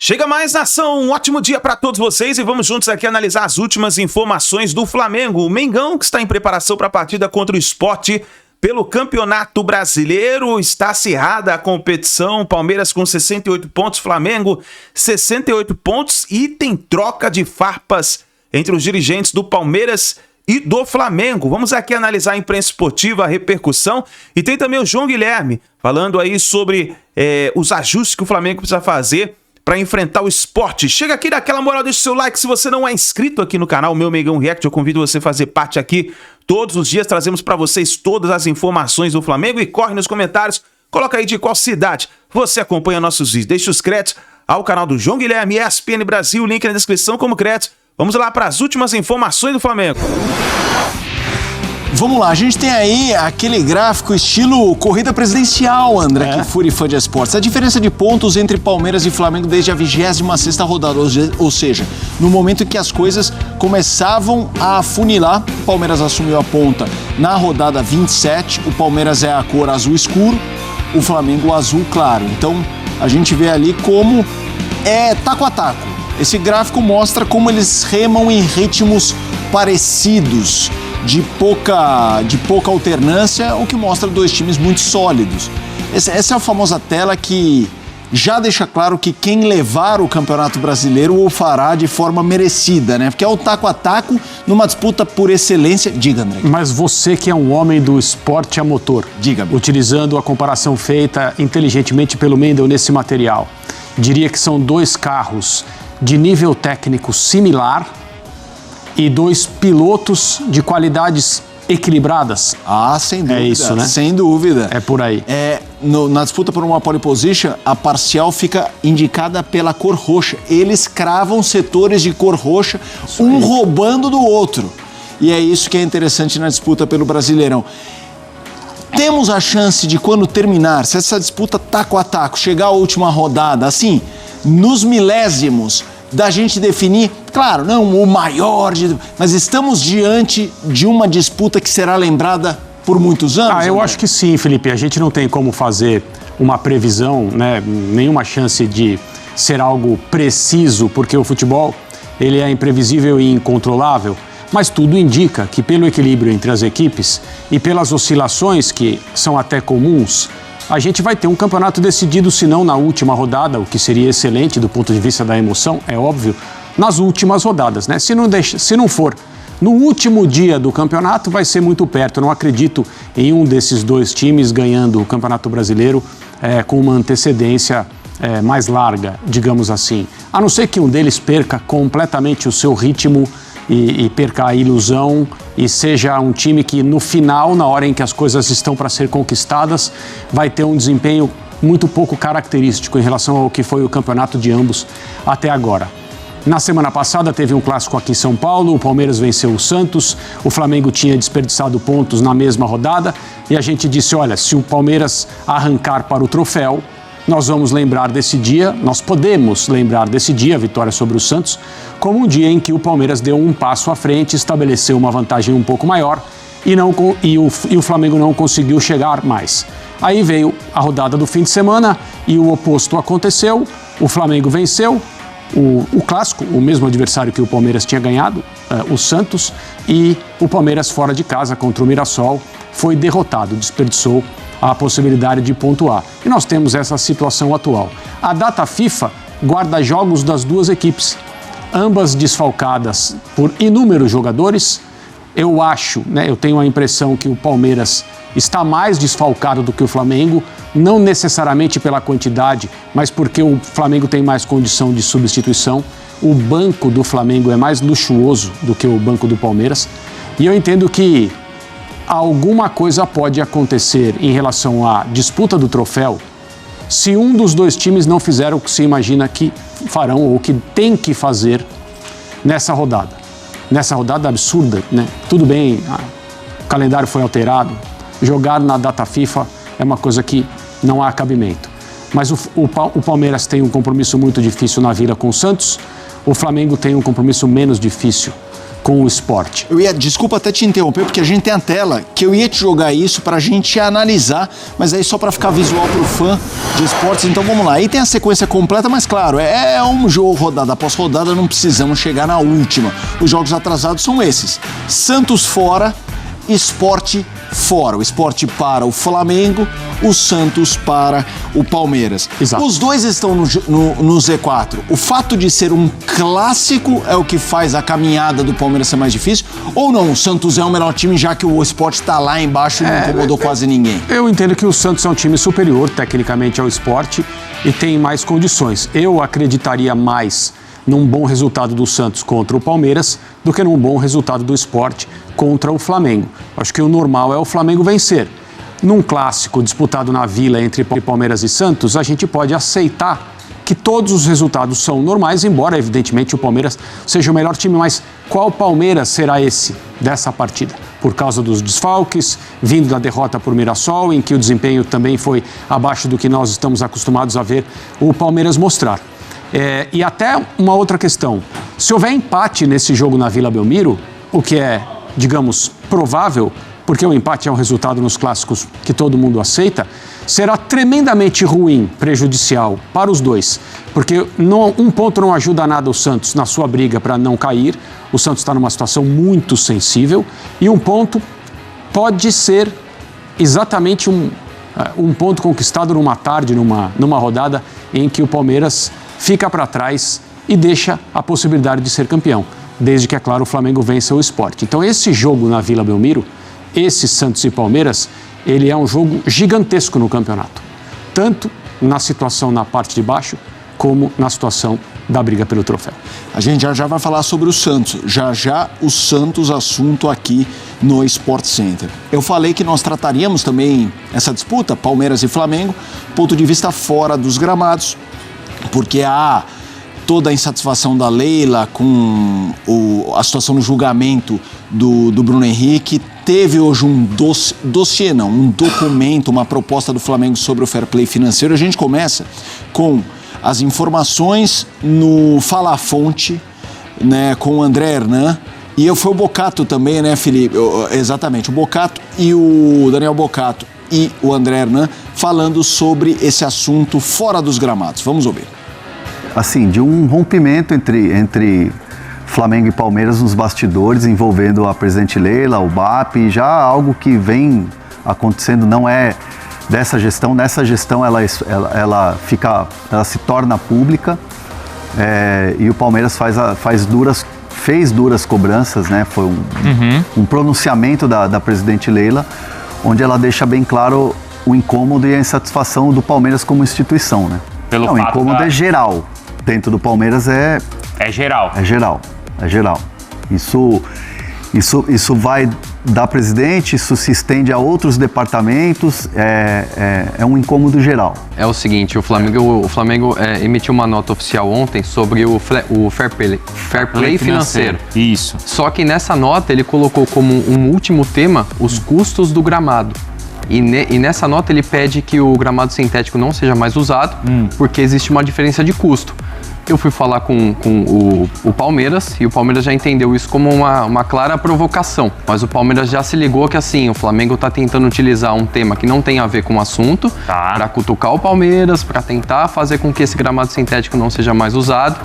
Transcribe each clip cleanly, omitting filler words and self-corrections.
Chega mais nação, um ótimo dia para todos vocês e vamos juntos aqui analisar as últimas informações do Flamengo. O Mengão, que está em preparação para a partida contra o Sport pelo Campeonato Brasileiro, está acirrada a competição. Palmeiras com 68 pontos, Flamengo 68 pontos e tem troca de farpas entre os dirigentes do Palmeiras e do Flamengo. Vamos aqui analisar a imprensa esportiva, a repercussão, e tem também o João Guilherme falando aí sobre os ajustes que o Flamengo precisa fazer para enfrentar o Sport. Chega aqui, dá aquela moral, deixa o seu like. Se você não é inscrito aqui no canal, meu Mengão React, eu convido você a fazer parte aqui. Todos os dias trazemos para vocês todas as informações do Flamengo e corre nos comentários, coloca aí de qual cidade você acompanha nossos vídeos. Deixa os créditos ao canal do João Guilherme, ESPN Brasil, link na descrição como crédito. Vamos lá para as últimas informações do Flamengo. Vamos lá, a gente tem aí aquele gráfico estilo corrida presidencial, André, que Fúria e Fã de Esportes. A diferença de pontos entre Palmeiras e Flamengo desde a 26ª rodada, ou seja, no momento em que as coisas começavam a afunilar, o Palmeiras assumiu a ponta na rodada 27, o Palmeiras é a cor azul escuro, o Flamengo o azul claro. Então, a gente vê ali como é taco a taco. Esse gráfico mostra como eles remam em ritmos parecidos, de pouca alternância, o que mostra dois times muito sólidos. Essa é a famosa tela que já deixa claro que quem levar o Campeonato Brasileiro o fará de forma merecida, né? Porque é o taco a taco numa disputa por excelência. Diga, André. Mas você que é um homem do esporte a motor, diga-me. Utilizando a comparação feita inteligentemente pelo Mendel nesse material, diria que são dois carros de nível técnico similar e dois pilotos de qualidades equilibradas. Ah, sem dúvida. É isso, né? Sem dúvida. É por aí. Na disputa por uma pole position, a parcial fica indicada pela cor roxa. Eles cravam setores de cor roxa, um roubando do outro. E é isso que é interessante na disputa pelo Brasileirão. Temos a chance de, quando terminar, se essa disputa taco a taco, chegar à última rodada, assim, nos milésimos, da gente definir, claro, não o maior, mas estamos diante de uma disputa que será lembrada por muitos anos? Eu acho que sim, Felipe. A gente não tem como fazer uma previsão, né? Nenhuma chance de ser algo preciso, porque o futebol ele é imprevisível e incontrolável, mas tudo indica que pelo equilíbrio entre as equipes e pelas oscilações que são até comuns, a gente vai ter um campeonato decidido, se não na última rodada, o que seria excelente do ponto de vista da emoção, é óbvio, nas últimas rodadas, né? Se não for no último dia do campeonato, vai ser muito perto. Eu não acredito em um desses dois times ganhando o Campeonato Brasileiro com uma antecedência mais larga, digamos assim. A não ser que um deles perca completamente o seu ritmo e perca a ilusão e seja um time que no final, na hora em que as coisas estão para ser conquistadas, vai ter um desempenho muito pouco característico em relação ao que foi o campeonato de ambos até agora. Na semana passada teve um clássico aqui em São Paulo, o Palmeiras venceu o Santos, o Flamengo tinha desperdiçado pontos na mesma rodada e a gente disse, olha, se o Palmeiras arrancar para o troféu, nós vamos lembrar desse dia, nós podemos lembrar desse dia, a vitória sobre o Santos, como um dia em que o Palmeiras deu um passo à frente, estabeleceu uma vantagem um pouco maior e o Flamengo não conseguiu chegar mais. Aí veio a rodada do fim de semana e o oposto aconteceu, o Flamengo venceu o clássico, o mesmo adversário que o Palmeiras tinha ganhado, o Santos, e o Palmeiras fora de casa contra o Mirassol foi derrotado, desperdiçou a possibilidade de pontuar. E nós temos essa situação atual. A data FIFA guarda jogos das duas equipes, ambas desfalcadas por inúmeros jogadores. Eu acho, eu tenho a impressão que o Palmeiras está mais desfalcado do que o Flamengo, não necessariamente pela quantidade, mas porque o Flamengo tem mais condição de substituição. O banco do Flamengo é mais luxuoso do que o banco do Palmeiras. E eu entendo que alguma coisa pode acontecer em relação à disputa do troféu se um dos dois times não fizer o que se imagina que farão ou que tem que fazer nessa rodada. Nessa rodada absurda, né? Tudo bem, o calendário foi alterado, jogar na data FIFA é uma coisa que não há cabimento. Mas o Palmeiras tem um compromisso muito difícil na Vila com o Santos, o Flamengo tem um compromisso menos difícil com o Sport. Desculpa até te interromper, porque a gente tem a tela, que eu ia te jogar isso pra gente analisar, mas aí só pra ficar visual pro fã de esportes, então vamos lá. Aí tem a sequência completa, mas claro, é um jogo rodada após rodada, não precisamos chegar na última. Os jogos atrasados são esses: Santos fora, Sport fora. O Sport para o Flamengo, o Santos para o Palmeiras. Exato. Os dois estão no Z4. O fato de ser um clássico é o que faz a caminhada do Palmeiras ser mais difícil? Ou não? O Santos é o melhor time, já que o Sport está lá embaixo e não incomodou quase ninguém. Eu entendo que o Santos é um time superior tecnicamente ao Sport e tem mais condições. Eu acreditaria mais num bom resultado do Santos contra o Palmeiras do que num bom resultado do Sport contra o Flamengo. Acho que o normal é o Flamengo vencer. Num clássico disputado na Vila entre Palmeiras e Santos, a gente pode aceitar que todos os resultados são normais, embora, evidentemente, o Palmeiras seja o melhor time. Mas qual Palmeiras será esse dessa partida? Por causa dos desfalques, vindo da derrota por Mirassol, em que o desempenho também foi abaixo do que nós estamos acostumados a ver o Palmeiras mostrar. E até uma outra questão: se houver empate nesse jogo na Vila Belmiro, o que é, digamos, provável, porque o empate é um resultado nos clássicos que todo mundo aceita, será tremendamente ruim, prejudicial para os dois, porque um ponto não ajuda nada o Santos na sua briga para não cair. O Santos está numa situação muito sensível, e um ponto pode ser exatamente um ponto conquistado numa tarde, numa rodada em que o Palmeiras fica para trás e deixa a possibilidade de ser campeão, desde que, é claro, o Flamengo vença o Sport. Então, esse jogo na Vila Belmiro, esse Santos e Palmeiras, ele é um jogo gigantesco no campeonato, tanto na situação na parte de baixo, como na situação da briga pelo troféu. A gente já vai falar sobre o Santos, já o Santos, assunto aqui no Sport Center. Eu falei que nós trataríamos também essa disputa, Palmeiras e Flamengo, ponto de vista fora dos gramados, porque há toda a insatisfação da Leila com a situação no julgamento do Bruno Henrique. Teve hoje um documento, uma proposta do Flamengo sobre o fair play financeiro. A gente começa com as informações no Fala Fonte, né, com o André Hernan. E foi o Bocato também, né, Felipe? Exatamente, o Bocato e o Daniel Bocato e o André Hernan falando sobre esse assunto fora dos gramados. Vamos ouvir. Assim, de um rompimento entre Flamengo e Palmeiras nos bastidores, envolvendo a presidente Leila, o BAP, já algo que vem acontecendo, não é dessa gestão. Nessa gestão ela se torna pública, e o Palmeiras fez duras cobranças, né? Foi um pronunciamento da presidente Leila, onde ela deixa bem claro o incômodo e a insatisfação do Palmeiras como instituição, né? O incômodo é geral. Dentro do Palmeiras é geral. É geral. Isso vai da presidente, isso se estende a outros departamentos, é um incômodo geral. É o seguinte, o Flamengo emitiu uma nota oficial ontem sobre o fair play financeiro. Isso. Só que nessa nota ele colocou como um último tema os custos do gramado. E nessa nota ele pede que o gramado sintético não seja mais usado, porque existe uma diferença de custo. Eu fui falar com o Palmeiras, e o Palmeiras já entendeu isso como uma clara provocação. Mas o Palmeiras já se ligou que, assim, o Flamengo está tentando utilizar um tema que não tem a ver com o assunto, para cutucar o Palmeiras, para tentar fazer com que esse gramado sintético não seja mais usado.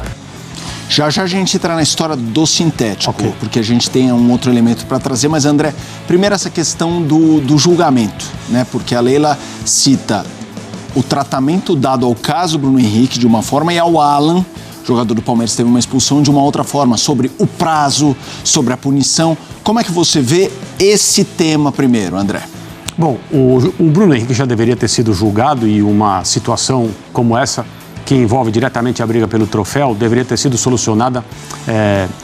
Já a gente entra na história do sintético, porque a gente tem um outro elemento para trazer. Mas, André, primeiro essa questão do julgamento, né? Porque a Leila cita o tratamento dado ao caso Bruno Henrique de uma forma e ao Alan, jogador do Palmeiras, teve uma expulsão de uma outra forma, sobre o prazo, sobre a punição. Como é que você vê esse tema primeiro, André? Bom, o Bruno Henrique já deveria ter sido julgado, e uma situação como essa, que envolve diretamente a briga pelo troféu, deveria ter sido solucionada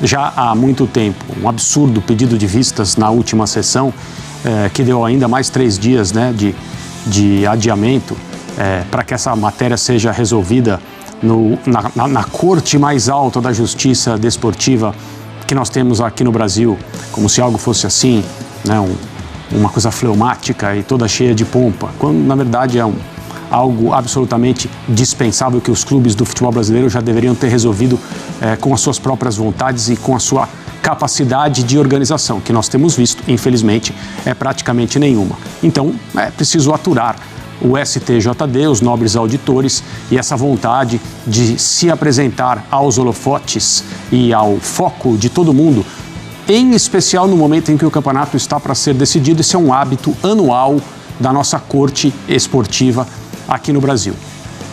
já há muito tempo. Um absurdo pedido de vistas na última sessão, que deu ainda mais 3 dias, né, de adiamento, para que essa matéria seja resolvida na corte mais alta da justiça desportiva que nós temos aqui no Brasil, como se algo fosse assim, né, uma coisa fleumática e toda cheia de pompa, quando na verdade é algo absolutamente dispensável, que os clubes do futebol brasileiro já deveriam ter resolvido com as suas próprias vontades e com a sua capacidade de organização, que nós temos visto, infelizmente, é praticamente nenhuma. Então, é preciso aturar o STJD, os nobres auditores, e essa vontade de se apresentar aos holofotes e ao foco de todo mundo, em especial no momento em que o campeonato está para ser decidido. Esse é um hábito anual da nossa corte esportiva aqui no Brasil.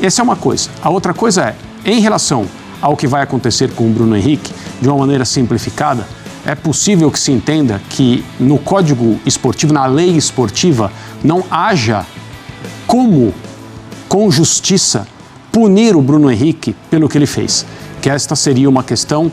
Essa é uma coisa. A outra coisa é, em relação ao que vai acontecer com o Bruno Henrique, de uma maneira simplificada, é possível que se entenda que no Código Esportivo, na lei esportiva, não haja como, com justiça, punir o Bruno Henrique pelo que ele fez. Que esta seria uma questão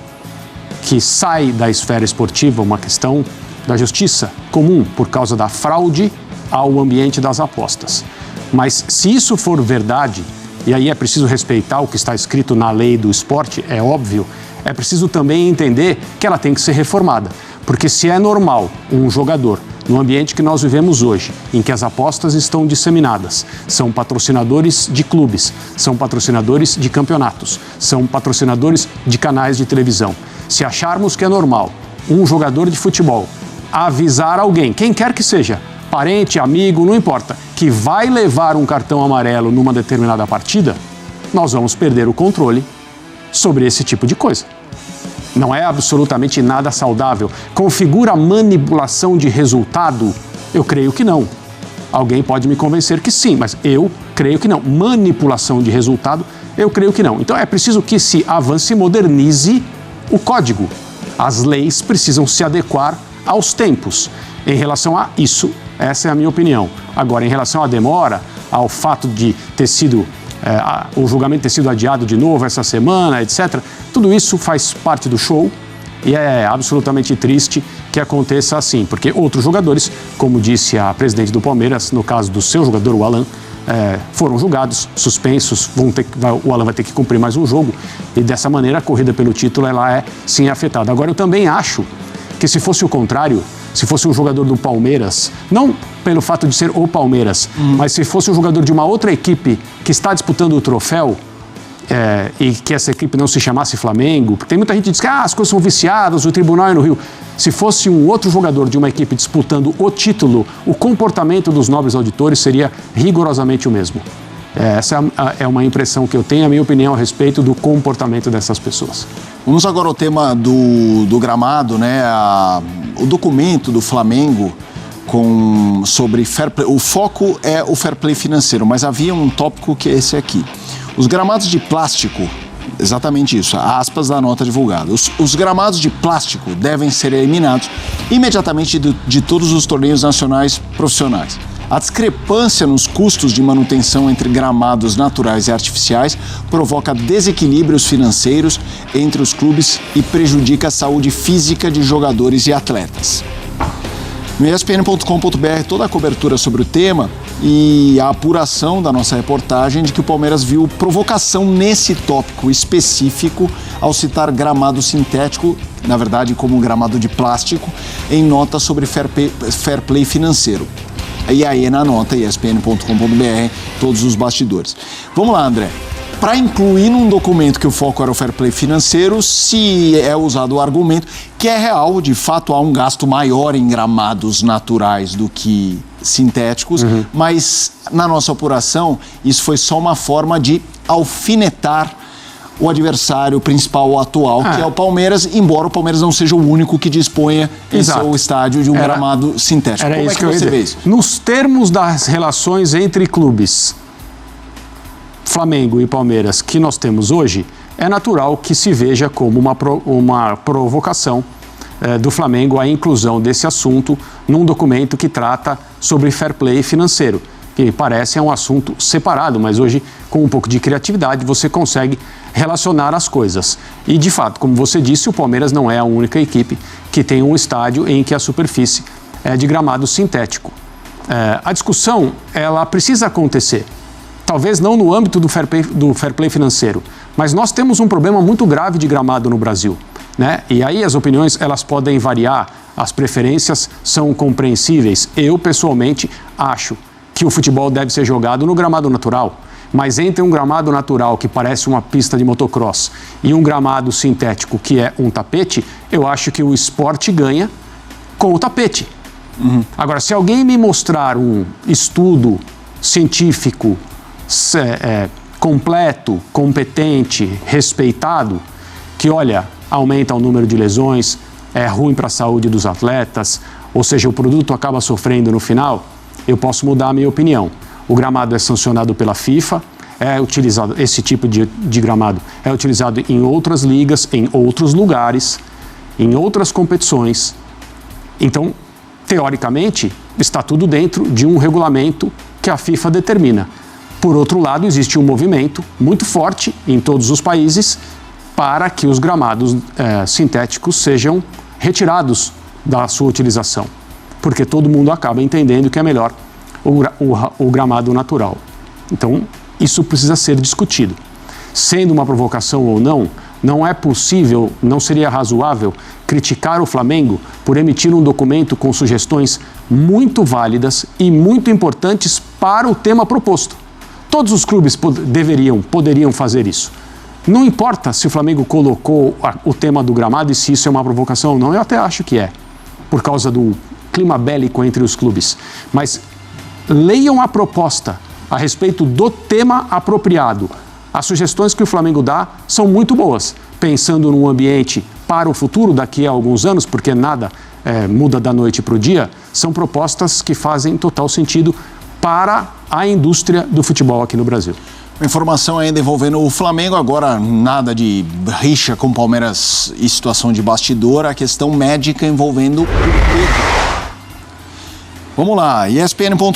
que sai da esfera esportiva, uma questão da justiça comum, por causa da fraude ao ambiente das apostas. Mas se isso for verdade, e aí é preciso respeitar o que está escrito na lei do esporte, é óbvio, é preciso também entender que ela tem que ser reformada. Porque se é normal um jogador, no ambiente que nós vivemos hoje, em que as apostas estão disseminadas, são patrocinadores de clubes, são patrocinadores de campeonatos, são patrocinadores de canais de televisão. Se acharmos que é normal um jogador de futebol avisar alguém, quem quer que seja, parente, amigo, não importa, que vai levar um cartão amarelo numa determinada partida, nós vamos perder o controle sobre esse tipo de coisa. Não é absolutamente nada saudável. Configura manipulação de resultado? Eu creio que não. Alguém pode me convencer que sim, mas eu creio que não. Manipulação de resultado, eu creio que não. Então é preciso que se avance e modernize o código. As leis precisam se adequar aos tempos. Em relação a isso, essa é a minha opinião. Agora, em relação à demora, ao fato de ter sido o julgamento ter sido adiado de novo essa semana, etc. Tudo isso faz parte do show e é absolutamente triste que aconteça assim, porque outros jogadores, como disse a presidente do Palmeiras, no caso do seu jogador, o Alan, foram julgados, suspensos, o Alan vai ter que cumprir mais um jogo e dessa maneira a corrida pelo título ela é sim afetada. Agora eu também acho que se fosse o contrário, se fosse um jogador do Palmeiras, não pelo fato de ser o Palmeiras, mas se fosse um jogador de uma outra equipe que está disputando o troféu e que essa equipe não se chamasse Flamengo, porque tem muita gente que diz que as coisas são viciadas, o tribunal é no Rio. Se fosse um outro jogador de uma equipe disputando o título, o comportamento dos nobres auditores seria rigorosamente o mesmo. Essa é uma impressão que eu tenho, a minha opinião a respeito do comportamento dessas pessoas. Vamos agora ao tema do gramado, né? O documento do Flamengo sobre fair play. O foco é o fair play financeiro, mas havia um tópico que é esse aqui. Os gramados de plástico, exatamente isso, aspas da nota divulgada. Os gramados de plástico devem ser eliminados imediatamente de todos os torneios nacionais profissionais. A discrepância nos custos de manutenção entre gramados naturais e artificiais provoca desequilíbrios financeiros entre os clubes e prejudica a saúde física de jogadores e atletas. No ESPN.com.br toda a cobertura sobre o tema e a apuração da nossa reportagem de que o Palmeiras viu provocação nesse tópico específico ao citar gramado sintético, na verdade como um gramado de plástico, em nota sobre fair play financeiro. E aí na nota ESPN.com.br, todos os bastidores. Vamos lá, André. Para incluir num documento que o foco era o fair play financeiro, se é usado o argumento que é real, de fato há um gasto maior em gramados naturais do que sintéticos, mas na nossa apuração isso foi só uma forma de alfinetar o adversário principal, o atual, que é o Palmeiras, embora o Palmeiras não seja o único que disponha em seu estádio de um gramado sintético. Como é que você vê isso? Nos termos das relações entre clubes, Flamengo e Palmeiras, que nós temos hoje, é natural que se veja como uma provocação do Flamengo a inclusão desse assunto num documento que trata sobre fair play financeiro, que parece um assunto separado, mas hoje, com um pouco de criatividade, você consegue relacionar as coisas. E, de fato, como você disse, o Palmeiras não é a única equipe que tem um estádio em que a superfície é de gramado sintético. A discussão, ela precisa acontecer. Talvez não no âmbito do fair play financeiro, mas nós temos um problema muito grave de gramado no Brasil, né? E aí as opiniões, elas podem variar, as preferências são compreensíveis. Eu, pessoalmente, acho que o futebol deve ser jogado no gramado natural. Mas entre um gramado natural, que parece uma pista de motocross, e um gramado sintético, que é um tapete, eu acho que o esporte ganha com o tapete. Agora, se alguém me mostrar um estudo científico completo, competente, respeitado, que, olha, aumenta o número de lesões, é ruim para a saúde dos atletas, ou seja, o produto acaba sofrendo no final, eu posso mudar a minha opinião. O gramado é sancionado pela FIFA, é utilizado, esse tipo de gramado é utilizado em outras ligas, em outros lugares, em outras competições. Então, teoricamente, está tudo dentro de um regulamento que a FIFA determina. Por outro lado, existe um movimento muito forte em todos os países para que os gramados sintéticos sejam retirados da sua utilização, porque todo mundo acaba entendendo que é melhor o gramado natural. Então, isso precisa ser discutido. Sendo uma provocação ou não, não é possível, não seria razoável criticar o Flamengo por emitir um documento com sugestões muito válidas e muito importantes para o tema proposto. Todos os clubes poderiam fazer isso. Não importa se o Flamengo colocou o tema do gramado e se isso é uma provocação ou não, eu até acho que é, por causa do clima bélico entre os clubes. Mas leiam a proposta a respeito do tema apropriado. As sugestões que o Flamengo dá são muito boas, pensando num ambiente para o futuro, daqui a alguns anos, porque nada muda da noite para o dia, são propostas que fazem total sentido para a indústria do futebol aqui no Brasil. Informação ainda envolvendo o Flamengo, agora nada de rixa com o Palmeiras e situação de bastidor, a questão médica envolvendo o Pedro. Vamos lá, espn.com.br.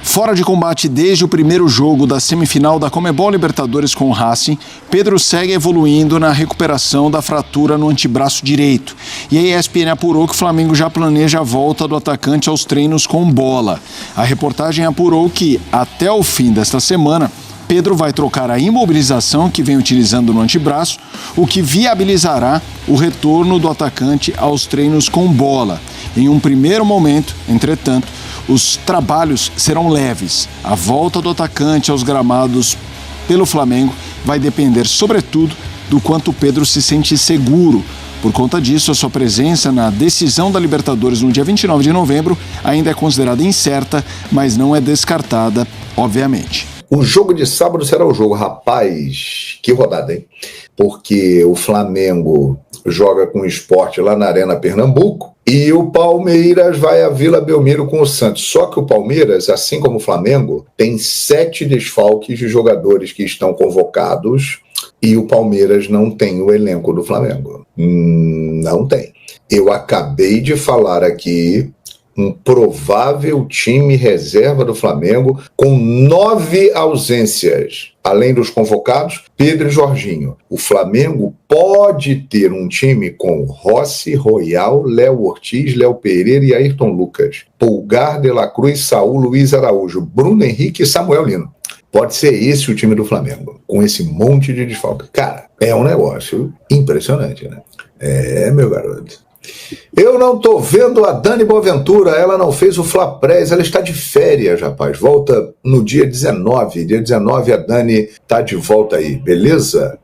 Fora de combate desde o primeiro jogo da semifinal da Conmebol Libertadores com o Racing, Pedro segue evoluindo na recuperação da fratura no antebraço direito. E a ESPN apurou que o Flamengo já planeja a volta do atacante aos treinos com bola. A reportagem apurou que, até o fim desta semana, Pedro vai trocar a imobilização que vem utilizando no antebraço, o que viabilizará o retorno do atacante aos treinos com bola. Em um primeiro momento, entretanto, os trabalhos serão leves. A volta do atacante aos gramados pelo Flamengo vai depender, sobretudo, do quanto o Pedro se sente seguro. Por conta disso, a sua presença na decisão da Libertadores no dia 29 de novembro ainda é considerada incerta, mas não é descartada, obviamente. O jogo de sábado será o jogo, rapaz, que rodada, hein? Porque o Flamengo joga com o Sport lá na Arena Pernambuco e o Palmeiras vai à Vila Belmiro com o Santos. Só que o Palmeiras, assim como o Flamengo, tem 7 desfalques de jogadores que estão convocados e o Palmeiras não tem o elenco do Flamengo. Não tem. Eu acabei de falar aqui um provável time reserva do Flamengo com 9 ausências. Além dos convocados, Pedro e Jorginho. O Flamengo pode ter um time com Rossi, Royal, Léo Ortiz, Léo Pereira e Ayrton Lucas. Pulgar, De La Cruz, Saúl, Luiz Araújo, Bruno Henrique e Samuel Lino. Pode ser esse o time do Flamengo, com esse monte de desfalque. Cara, é um negócio impressionante, né? Meu garoto. Eu não tô vendo a Dani Boaventura, ela não fez o Fla-Press, ela está de férias, rapaz. Volta no dia 19. Dia 19 a Dani tá de volta aí, beleza?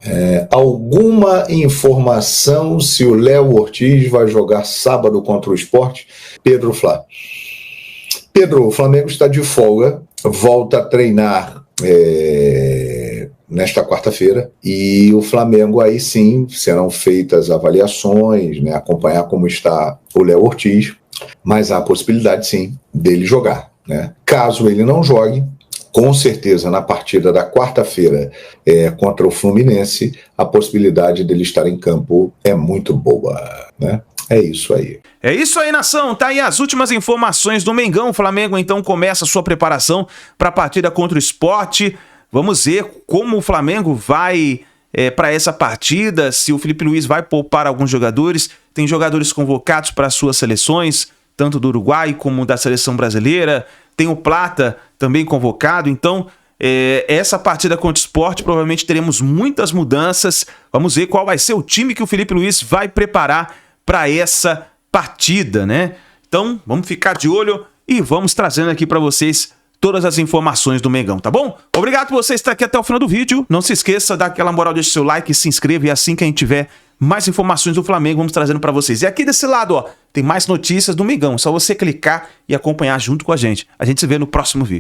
Alguma informação se o Léo Ortiz vai jogar sábado contra o Sport? Pedro Flá. Pedro, o Flamengo está de folga, volta a treinar nesta quarta-feira, e o Flamengo aí sim serão feitas avaliações, né, acompanhar como está o Léo Ortiz, mas há a possibilidade sim dele jogar, né? Caso ele não jogue, com certeza na partida da quarta-feira contra o Fluminense, a possibilidade dele estar em campo é muito boa, né? É isso aí. É isso aí, nação. Tá aí as últimas informações do Mengão. O Flamengo então começa a sua preparação para a partida contra o Sport. Vamos ver como o Flamengo vai para essa partida, se o Felipe Luiz vai poupar alguns jogadores. Tem jogadores convocados para suas seleções, tanto do Uruguai como da seleção brasileira. Tem o Plata também convocado. Então, essa partida contra o Sport, provavelmente teremos muitas mudanças. Vamos ver qual vai ser o time que o Felipe Luiz vai preparar para essa partida, né? Então, vamos ficar de olho e vamos trazendo aqui para vocês todas as informações do Mengão, tá bom? Obrigado por você estar aqui até o final do vídeo. Não se esqueça, dá aquela moral, deixa seu like, se inscreva e assim que a gente tiver mais informações do Flamengo, vamos trazendo pra vocês. E aqui desse lado, ó, tem mais notícias do Mengão. É só você clicar e acompanhar junto com a gente. A gente se vê no próximo vídeo.